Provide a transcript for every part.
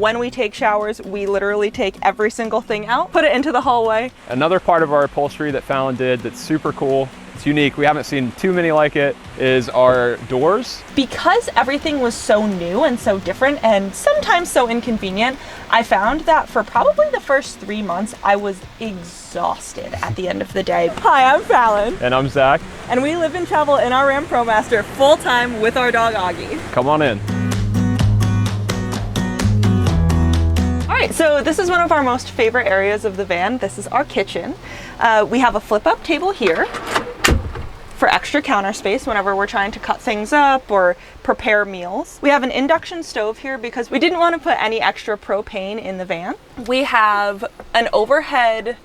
when we take showers, we literally take every single thing out, put it into the hallway. Another part of our upholstery that Fallon did that's super cool, it's unique, we haven't seen too many like it, is our doors. Because everything was so new and so different and sometimes so inconvenient, I found that for probably the first 3 months, I was exhausted at the end of the day. Hi, I'm Fallon. And I'm Zach. And we live and travel in our Ram ProMaster full-time with our dog, Augie. Come on in. All right, so this is one of our most favorite areas of the van. This is our kitchen. We have a flip-up table here for extra counter space whenever we're trying to cut things up or prepare meals. We have an induction stove here because we didn't want to put any extra propane in the van. We have an overhead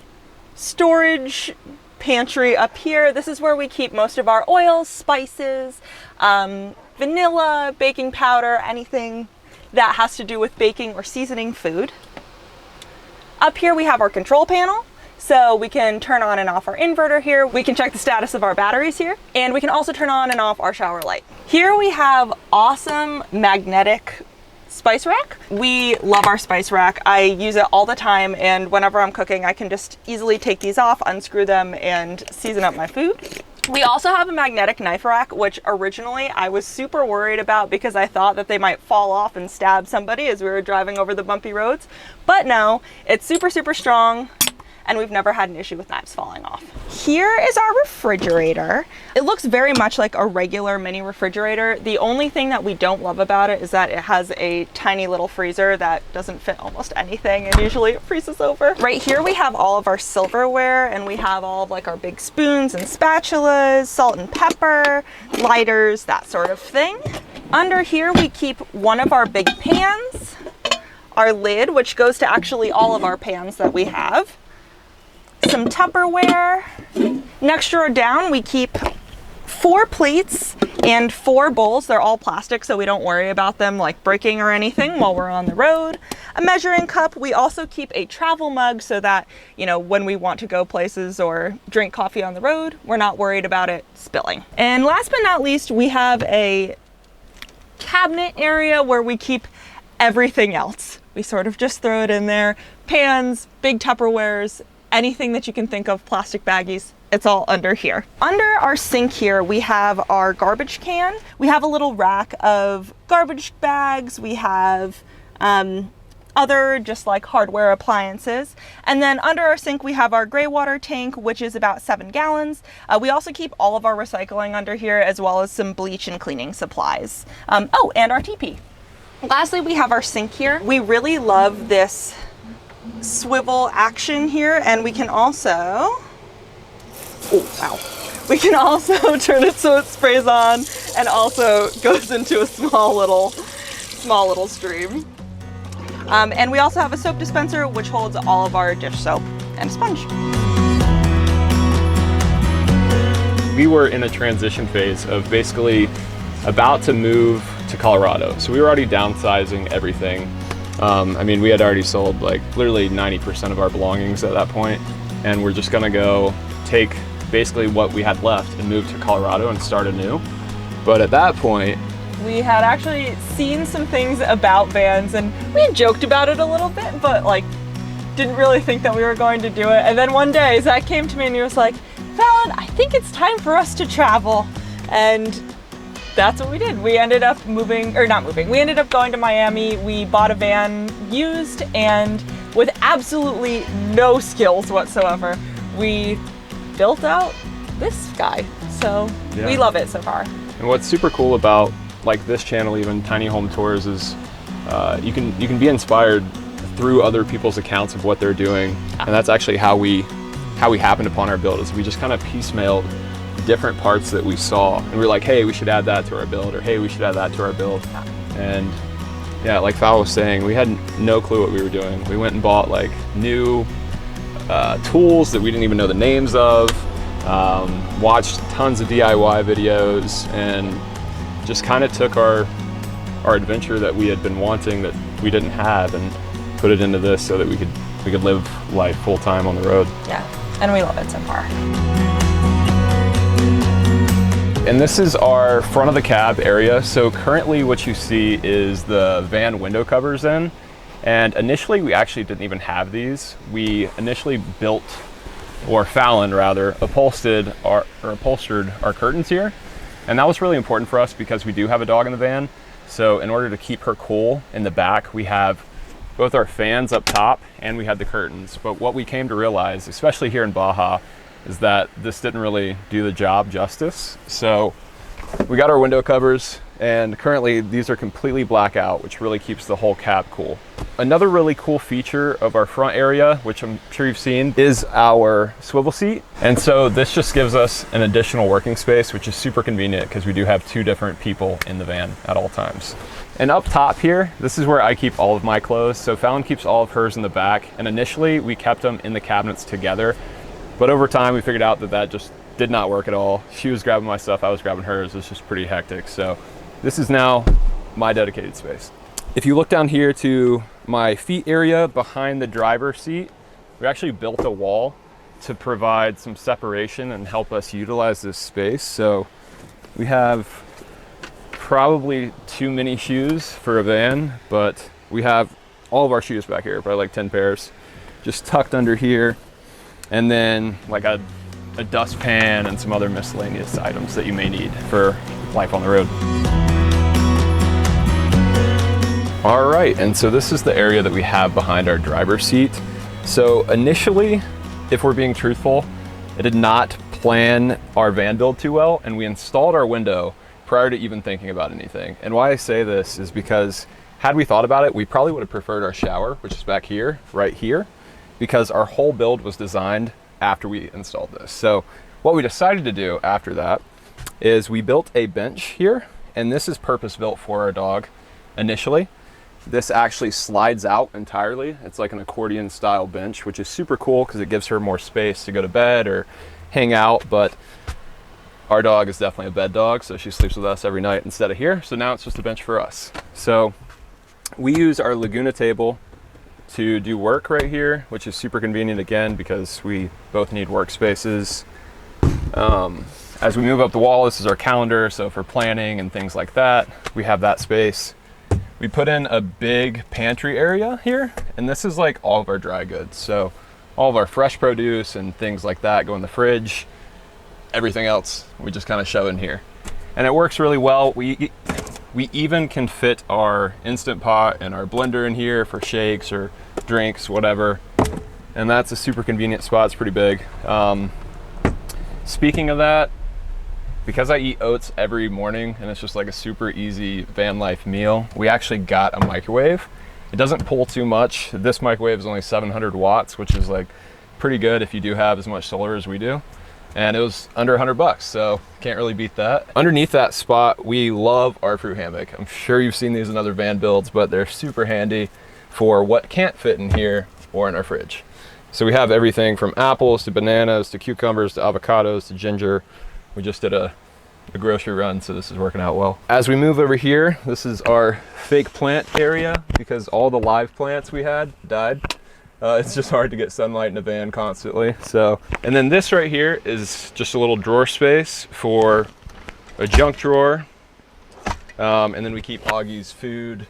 storage pantry up here. This is where we keep most of our oils, spices, vanilla, baking powder, anything that has to do with baking or seasoning food. Up here we have our control panel. So we can turn on and off our inverter here. We can check the status of our batteries here. And we can also turn on and off our shower light. Here we have awesome magnetic spice rack. We love our spice rack. I use it all the time, and whenever I'm cooking, I can just easily take these off, unscrew them, and season up my food. We also have a magnetic knife rack, which originally I was super worried about because I thought that they might fall off and stab somebody as we were driving over the bumpy roads. But no, it's super, super strong, and we've never had an issue with knives falling off. Here is our refrigerator. It looks very much like a regular mini refrigerator. The only thing that we don't love about it is that it has a tiny little freezer that doesn't fit almost anything, and usually it freezes over. Right here we have all of our silverware, and we have all of like our big spoons and spatulas, salt and pepper, lighters, that sort of thing. Under here we keep one of our big pans, our lid, which goes to actually all of our pans that we have, some Tupperware. Next drawer down, we keep 4 plates and 4 bowls. They're all plastic, so we don't worry about them like breaking or anything while we're on the road. A measuring cup. We also keep a travel mug so that, you know, when we want to go places or drink coffee on the road, we're not worried about it spilling. And last but not least, we have a cabinet area where we keep everything else. We sort of just throw it in there. Pans, big Tupperwares, anything that you can think of, plastic baggies, it's all under here. Under our sink here, we have our garbage can. We have a little rack of garbage bags. We have other just like hardware appliances. And then under our sink, we have our gray water tank, which is about 7 gallons. We also keep all of our recycling under here, as well as some bleach and cleaning supplies. Oh, and our TP. Lastly, we have our sink here. We really love this swivel action here, and we can also, oh wow, we can also turn it so it sprays on and also goes into a small little stream. And we also have a soap dispenser which holds all of our dish soap and a sponge. We were in a transition phase of basically about to move to Colorado, so we were already downsizing everything. I mean, we had already sold like literally 90% of our belongings at that point, and we're just gonna go take basically what we had left and move to Colorado and start anew. But at that point, we had actually seen some things about vans, and we had joked about it a little bit, but like didn't really think that we were going to do it. And then one day Zach came to me and he was like, Fallon, I think it's time for us to travel. And that's what we did. We ended up moving, or not moving, we ended up going to Miami. We bought a van used, and with absolutely no skills whatsoever, we built out this guy. So yeah, we love it so far. And what's super cool about like this channel, even Tiny Home Tours, is you can be inspired through other people's accounts of what they're doing. And that's actually how we happened upon our build, is we just kind of piecemealed different parts that we saw, and we were like, hey, we should add that to our build, or hey, we should add that to our build. And yeah, like Fal was saying, we had no clue what we were doing. We went and bought like new tools that we didn't even know the names of, watched tons of DIY videos, and just kind of took our adventure that we had been wanting that we didn't have and put it into this so that we could live life full time on the road. Yeah, and we love it so far. And this is our front of the cab area. So currently what you see is the van window covers in, And initially we actually didn't even have these. We initially built, or Fallon rather, upholstered our curtains here. And that was really important for us because we do have a dog in the van. So in order to keep her cool in the back, we have both our fans up top and we had the curtains. But what we came to realize, especially here in Baja, is that this didn't really do the job justice. So we got our window covers, and currently these are completely blackout, which really keeps the whole cab cool. Another really cool feature of our front area, which I'm sure you've seen, is our swivel seat. And so this just gives us an additional working space, which is super convenient because we do have 2 different people in the van at all times. And up top here, this is where I keep all of my clothes. So Fallon keeps all of hers in the back. And initially we kept them in the cabinets together. But over time we figured out that that just did not work at all. She was grabbing my stuff, I was grabbing hers. It's just pretty hectic. So this is now my dedicated space. If you look down here to my feet area behind the driver's seat, we actually built a wall to provide some separation and help us utilize this space. So we have probably too many shoes for a van, but we have all of our shoes back here, probably like 10 pairs, just tucked under here. And then like a dustpan and some other miscellaneous items that you may need for life on the road. All right, and so this is the area that we have behind our driver's seat. So initially, if we're being truthful, I did not plan our van build too well, and we installed our window prior to even thinking about anything. And why I say this is because had we thought about it, we probably would have preferred our shower, which is back here, right here, because our whole build was designed after we installed this. So what we decided to do after that is we built a bench here, and this is purpose built for our dog initially. This actually slides out entirely. It's like an accordion style bench, which is super cool because it gives her more space to go to bed or hang out. But our dog is definitely a bed dog, so she sleeps with us every night instead of here. So now it's just a bench for us. So we use our Laguna table to do work right here, which is super convenient again because we both need workspaces. As we move up the wall, this is our calendar. So for planning and things like that, we have that space. We put in a big pantry area here, and this is like all of our dry goods. So all of our fresh produce and things like that go in the fridge. Everything else we just kind of shove in here, and it works really well. We even can fit our Instant Pot and our blender in here for shakes or drinks, whatever, and that's a super convenient spot. It's pretty big. Speaking of that, because I eat oats every morning and it's just like a super easy van life meal, we actually got a microwave. It doesn't pull too much. This microwave is only 700 watts, which is like pretty good if you do have as much solar as we do. And it was under $100, so can't really beat that. Underneath that spot, we love our fruit hammock. I'm sure you've seen these in other van builds, but they're super handy for what can't fit in here or in our fridge. So we have everything from apples to bananas to cucumbers to avocados to ginger. We just did a grocery run, so this is working out well. As we move over here, this is our fake plant area because all the live plants we had died. It's just hard to get sunlight in the van constantly. So, and then this right here is just a little drawer space for a junk drawer. And then we keep Augie's food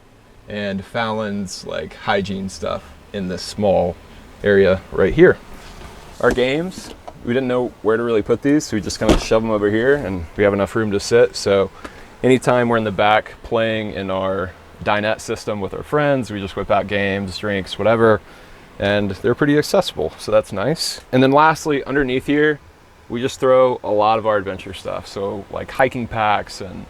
and Fallon's like hygiene stuff in this small area right here. Our games, we didn't know where to really put these, so we just kind of shove them over here, and we have enough room to sit. So anytime we're in the back playing in our Dinette system with our friends, we just whip out games, drinks, whatever. And they're pretty accessible, so that's nice. And then lastly, underneath here, we just throw a lot of our adventure stuff. So like hiking packs and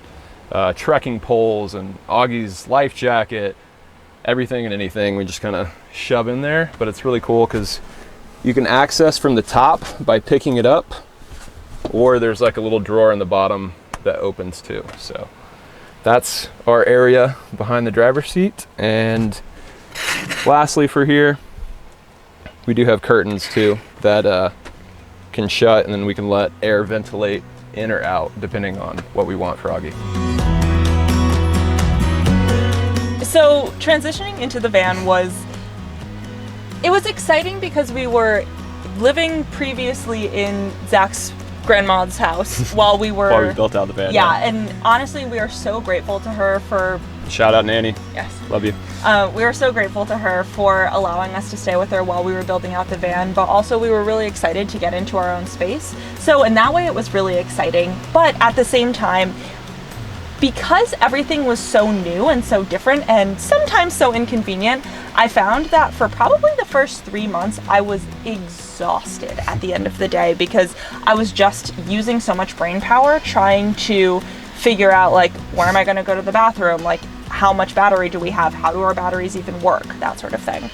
trekking poles and Augie's life jacket, everything and anything we just kind of shove in there. But it's really cool because you can access from the top by picking it up, or there's like a little drawer in the bottom that opens too. So that's our area behind the driver's seat. And lastly for here, we do have curtains too that can shut, and then we can let air ventilate in or out depending on what we want for Augie. So transitioning into the van was exciting because we were living previously in Zach's grandma's house while we built out the van. Yeah, and honestly, we are so grateful to her for... Shout out Nanny. Yes. Love you. We were so grateful to her for allowing us to stay with her while we were building out the van, but also we were really excited to get into our own space. So in that way, it was really exciting. But at the same time, because everything was so new and so different and sometimes so inconvenient, I found that for probably the first 3 months, I was exhausted at the end of the day because I was just using so much brain power trying to figure out, like, where am I going to go to the bathroom? Like, how much battery do we have? How do our batteries even work? That sort of thing.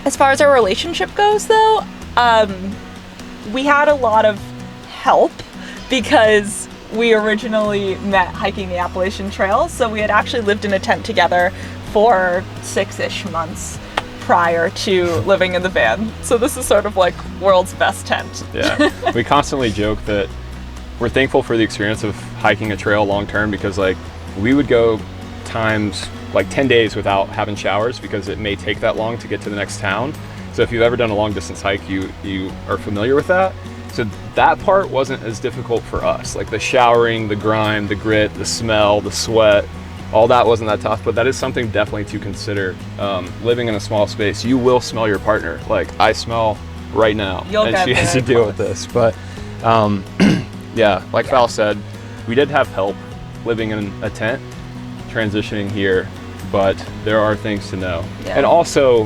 As far as our relationship goes, though, we had a lot of help because we originally met hiking the Appalachian Trail, so we had actually lived in a tent together for 6-ish months prior to living in the van. So this is sort of like world's best tent. Yeah, we constantly joke that we're thankful for the experience of hiking a trail long term because, like, we would go times like 10 days without having showers because it may take that long to get to the next town. So if you've ever done a long distance hike, you are familiar with that. So that part wasn't as difficult for us. Like the showering, the grime, the grit, the smell, the sweat, all that wasn't that tough, but that is something definitely to consider. Living in a small space, you will smell your partner. Like I smell right now, and she has to deal with this. But yeah, like Val said, we did have help living in a tent, transitioning here, but there are things to know. Yeah. And also,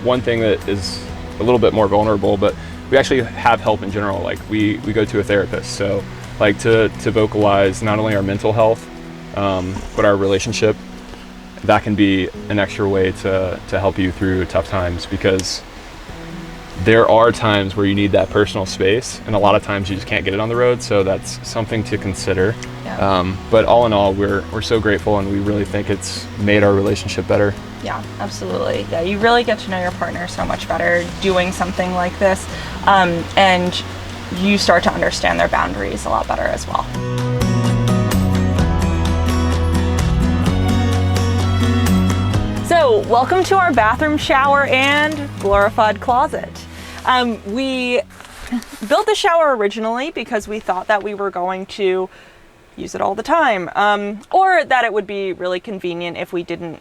one thing that is a little bit more vulnerable, but we actually have help in general. Like we go to a therapist, so like to vocalize not only our mental health, but our relationship. That can be an extra way to help you through tough times, because there are times where you need that personal space, and a lot of times you just can't get it on the road. So that's something to consider. Yeah. But all in all, we're so grateful, and we really think it's made our relationship better. Yeah, absolutely. Yeah, you really get to know your partner so much better doing something like this, and you start to understand their boundaries a lot better as well. So, welcome to our bathroom, shower, and glorified closet. We built the shower originally because we thought that we were going to use it all the time, or that it would be really convenient if we didn't,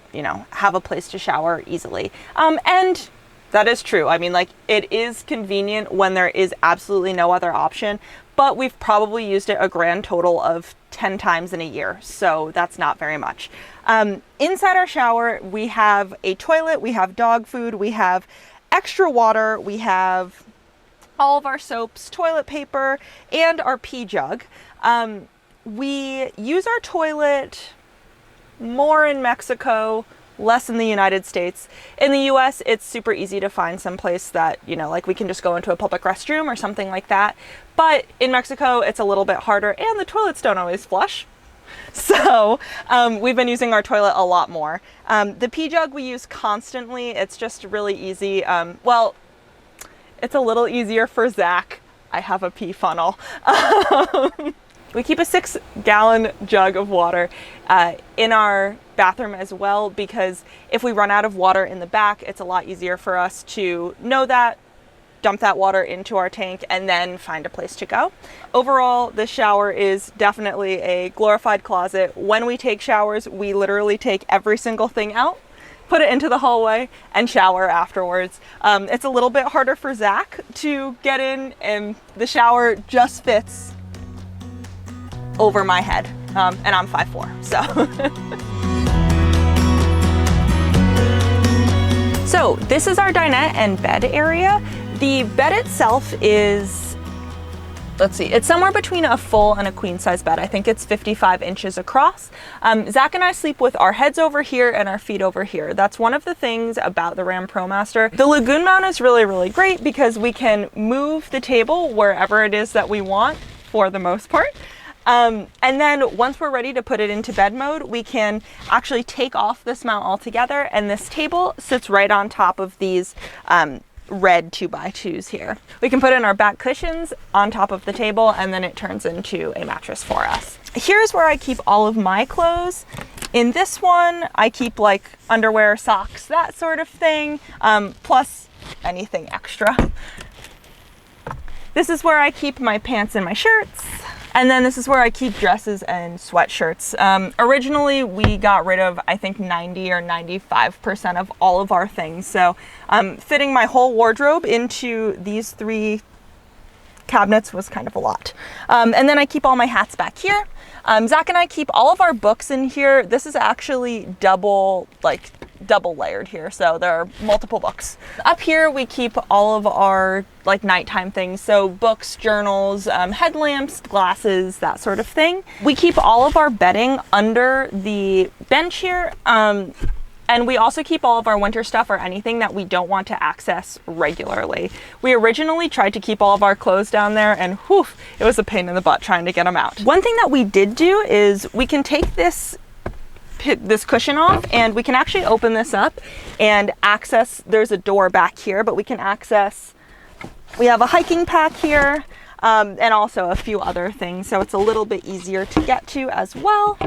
have a place to shower easily. And that is true. I mean, like, it is convenient when there is absolutely no other option, but we've probably used it a grand total of 10 times in a year, so that's not very much. Inside our shower, we have a toilet, we have dog food, we have extra water, we have all of our soaps, toilet paper, and our pee jug. We use our toilet more in Mexico, less in the United States. In the US, it's super easy to find some place that, like we can just go into a public restroom or something like that. But in Mexico, it's a little bit harder, and the toilets don't always flush. So we've been using our toilet a lot more. The pee jug we use constantly. It's just really easy. Well, it's a little easier for Zach. I have a pee funnel. We keep a 6-gallon jug of water in our bathroom as well, because if we run out of water in the back, it's a lot easier for us to know that, dump that water into our tank, and then find a place to go. Overall, this shower is definitely a glorified closet. When we take showers, we literally take every single thing out, put it into the hallway, and shower afterwards. It's a little bit harder for Zach to get in, and the shower just fits over my head, and I'm 5'4", so. So this is our dinette and bed area. The bed itself is, it's somewhere between a full and a queen size bed. I think it's 55 inches across. Zach and I sleep with our heads over here and our feet over here. That's one of the things about the Ram ProMaster. The Lagoon mount is really, really great because we can move the table wherever it is that we want for the most part. And then once we're ready to put it into bed mode, we can actually take off this mount altogether, and this table sits right on top of these red 2x2s here. We can put in our back cushions on top of the table, and then it turns into a mattress for us. Here's where I keep all of my clothes. In this one, I keep like underwear, socks, that sort of thing, plus anything extra. This is where I keep my pants and my shirts. And then this is where I keep dresses and sweatshirts. Originally, we got rid of, I think, 90 or 95% of all of our things. So fitting my whole wardrobe into these 3 cabinets was kind of a lot. And then I keep all my hats back here. Zach and I keep all of our books in here. This is actually double layered here, so there are multiple books. Up here we keep all of our nighttime things, so books, journals, headlamps, glasses, that sort of thing. We keep all of our bedding under the bench here, and we also keep all of our winter stuff or anything that we don't want to access regularly. We originally tried to keep all of our clothes down there, and whew, it was a pain in the butt trying to get them out. One thing that we did do is we can take this cushion off, and we can actually open this up and access, there's a door back here, but we can access, we have a hiking pack here, and also a few other things, so it's a little bit easier to get to as well.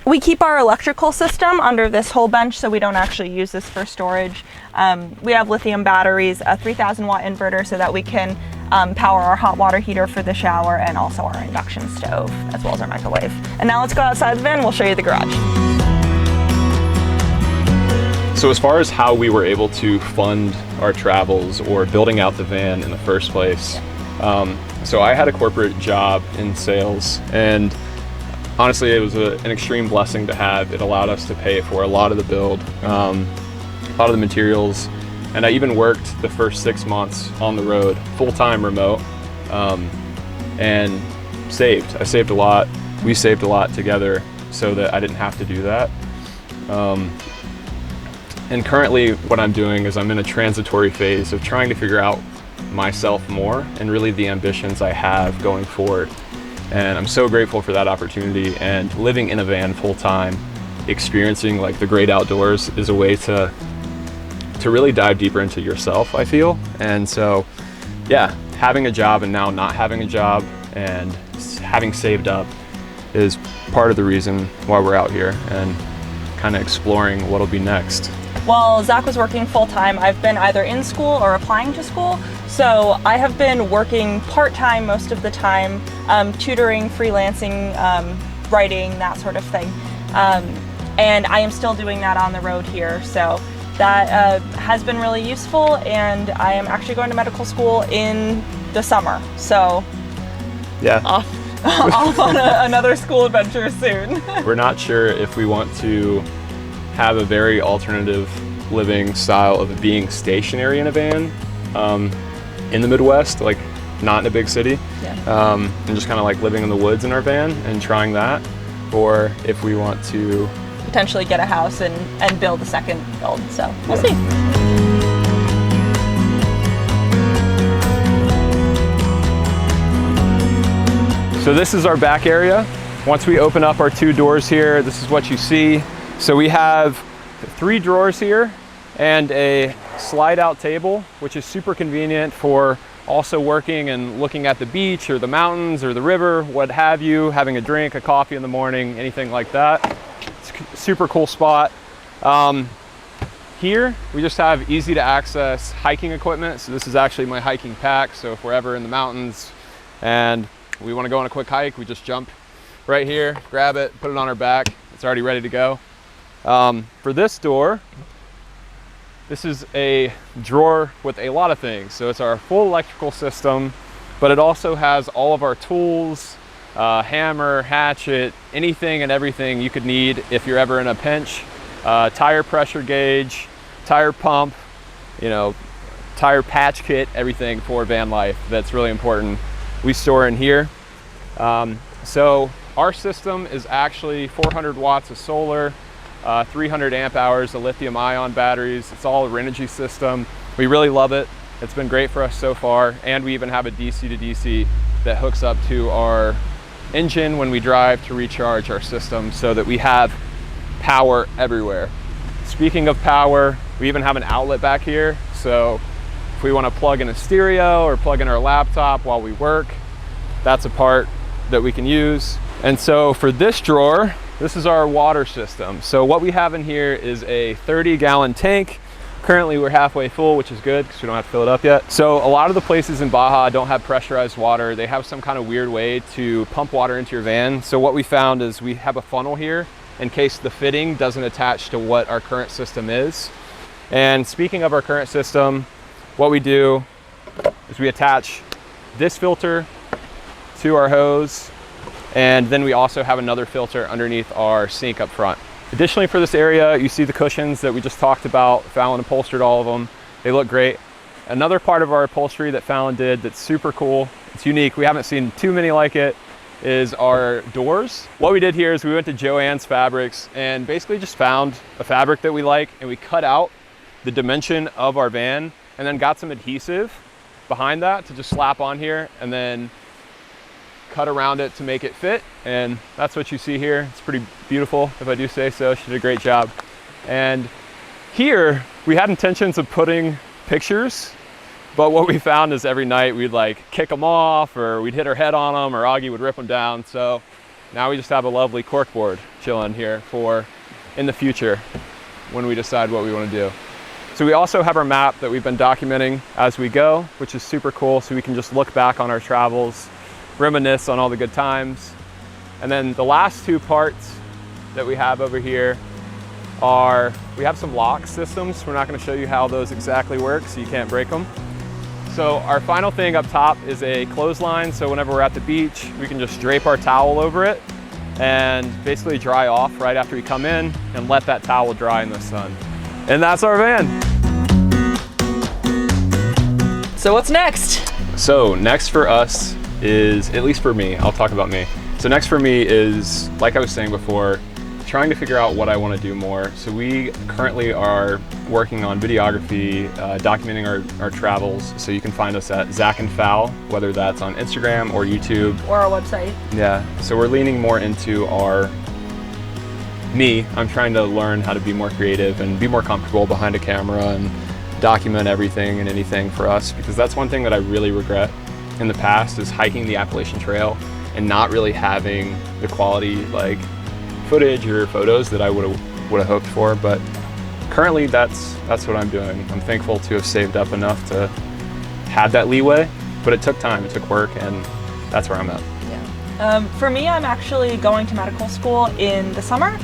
We keep our electrical system under this whole bench, so we don't actually use this for storage. We have lithium batteries, a 3,000 watt inverter so that we can power our hot water heater for the shower, and also our induction stove, as well as our microwave. And now let's go outside the van and we'll show you the garage. So as far as how we were able to fund our travels or building out the van in the first place, so I had a corporate job in sales, and honestly, it was an extreme blessing to have. It allowed us to pay for a lot of the build, a lot of the materials, and I even worked the first 6 months on the road, full-time remote, and saved. I saved a lot. We saved a lot together so that I didn't have to do that. And currently what I'm doing is I'm in a transitory phase of trying to figure out myself more and really the ambitions I have going forward. And I'm so grateful for that opportunity, and living in a van full-time, experiencing the great outdoors is a way to really dive deeper into yourself, I feel. And so, yeah, having a job and now not having a job and having saved up is part of the reason why we're out here and kind of exploring what'll be next. While Zach was working full-time, I've been either in school or applying to school. So I have been working part-time most of the time, tutoring, freelancing, writing, that sort of thing. And I am still doing that on the road here. So that has been really useful, and I am actually going to medical school in the summer. So yeah, off on another school adventure soon. We're not sure if we want to have a very alternative living style of being stationary in a van in the Midwest, not in a big city, yeah. And just kind of living in the woods in our van and trying that, or if we want to potentially get a house and build a second build. So we'll see. So this is our back area. Once we open up our 2 doors here, this is what you see. So we have 3 drawers here and a slide out table, which is super convenient for also working and looking at the beach or the mountains or the river, what have you, having a drink, a coffee in the morning, anything like that. It's a super cool spot. Here we just have easy to access hiking equipment. So this is actually my hiking pack. So if we're ever in the mountains and we want to go on a quick hike, we just jump right here, grab it, put it on our back. It's already ready to go. For this door, this is a drawer with a lot of things. So it's our full electrical system, but it also has all of our tools, hammer, hatchet, anything and everything you could need if you're ever in a pinch. Tire pressure gauge, tire pump, tire patch kit, everything for van life that's really important. We store in here. So our system is actually 400 watts of solar, 300 amp hours of lithium ion batteries. It's all a Renogy system. We really love it. It's been great for us so far. And we even have a DC to DC that hooks up to our engine when we drive to recharge our system so that we have power everywhere. Speaking of power, we even have an outlet back here. So if we want to plug in a stereo or plug in our laptop while we work, that's a part that we can use. And so for this drawer, this is our water system. So what we have in here is a 30-gallon tank Currently we're halfway full, which is good because we don't have to fill it up yet. So a lot of the places in Baja don't have pressurized water. They have some kind of weird way to pump water into your van. So what we found is we have a funnel here in case the fitting doesn't attach to what our current system is. And speaking of our current system, what we do is we attach this filter to our hose, and then we also have another filter underneath our sink up front. Additionally, for this area, you see the cushions that we just talked about. Fallon upholstered all of them. They look great. Another part of our upholstery that Fallon did that's super cool, it's unique, we haven't seen too many like it, is our doors. What we did here is we went to Joann's Fabrics and basically just found a fabric that we like, and we cut out the dimension of our van and then got some adhesive behind that to just slap on here and then cut around it to make it fit. And that's what you see here. It's pretty beautiful, if I do say so. She did a great job. And here we had intentions of putting pictures, but what we found is every night we'd like kick them off, or we'd hit our head on them, or Augie would rip them down. So now we just have a lovely corkboard chilling here for in the future when we decide what we want to do. So we also have our map that we've been documenting as we go, which is super cool. So we can just look back on our travels, reminisce on all the good times. And then the last two parts that we have over here are, we have some lock systems. We're not going to show you how those exactly work, so you can't break them. So our final thing up top is a clothesline. So whenever we're at the beach, we can just drape our towel over it and basically dry off right after we come in and let that towel dry in the sun. And that's our van. So what's next? So next for us is, at least for me, I'll talk about me. So next for me is, like I was saying before, trying to figure out what I want to do more. So we currently are working on videography, documenting our travels. So you can find us at Zach and Fowl, whether that's on Instagram or YouTube. Or our website. Yeah, so we're leaning more into I'm trying to learn how to be more creative and be more comfortable behind a camera and document everything and anything for us, because that's one thing that I really regret in the past, is hiking the Appalachian Trail and not really having the quality like footage or photos that I would have hoped for. But currently that's what I'm doing. I'm thankful to have saved up enough to have that leeway, but it took time, it took work, and that's where I'm at. Yeah. For me, I'm actually going to medical school in the summer.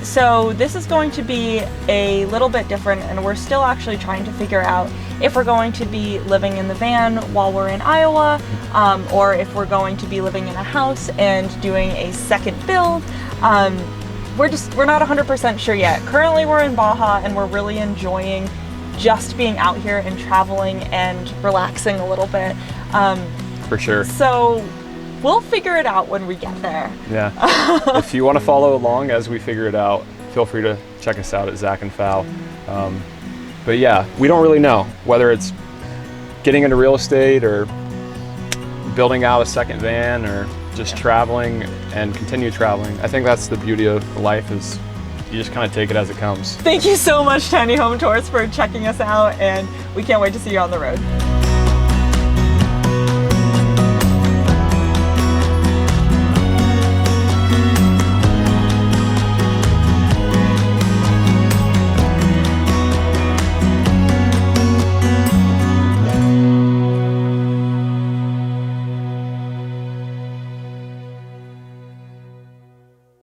So this is going to be a little bit different, and we're still actually trying to figure out if we're going to be living in the van while we're in Iowa, or if we're going to be living in a house and doing a second build. We're not 100% sure yet. Currently we're in Baja and we're really enjoying just being out here and traveling and relaxing a little bit. For sure. So we'll figure it out when we get there. Yeah. If you want to follow along as we figure it out, feel free to check us out at Zach and Fowl. But yeah, we don't really know whether it's getting into real estate or building out a second van or just traveling and continue traveling. I think that's the beauty of life, is you just kind of take it as it comes. Thank you so much, Tiny Home Tours, for checking us out, and we can't wait to see you on the road.